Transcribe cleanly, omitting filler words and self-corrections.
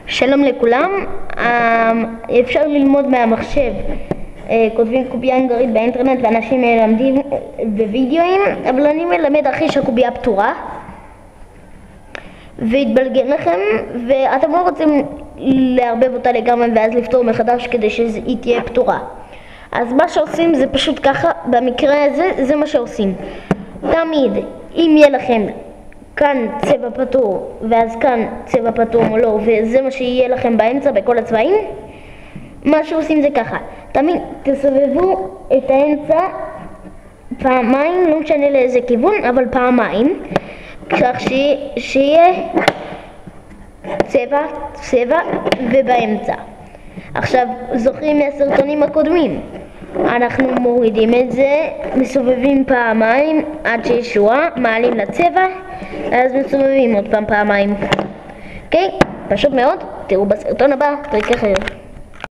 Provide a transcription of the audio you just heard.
שלום לכולם, אפשר ללמוד מהמחשב, כותבים קובייה הונגרית באינטרנט ואנשים מלמדים בווידאוים, אבל אני מלמד אחרי שהקובייה פתורה והתבלגן לכם ואתם לא רוצים לערבב אותה לגמרי ואז לפתור מחדש כדי שהיא תהיה פתורה. אז מה שעושים זה פשוט ככה, במקרה הזה זה מה שעושים. תמיד אם יהיה לכם כאן צבע פתור ואז כאן צבע פתור מולו וזה מה שיהיה לכם באמצע בכל הצבעים, מה שעושים זה ככה, תמיד תסובבו את האמצע פעמיים, לא משנה לאיזה כיוון, אבל פעמיים, כך שיהיה צבע ובאמצע. עכשיו זוכרים מהסרטונים הקודמים, אנחנו מורידים את זה, מסובבים פעמיים עד שיש שורה, מעלים לצבע, אז מסובבים עוד פעמיים. אוקיי? פשוט מאוד, תראו בסרטון הבא, פרק אחר.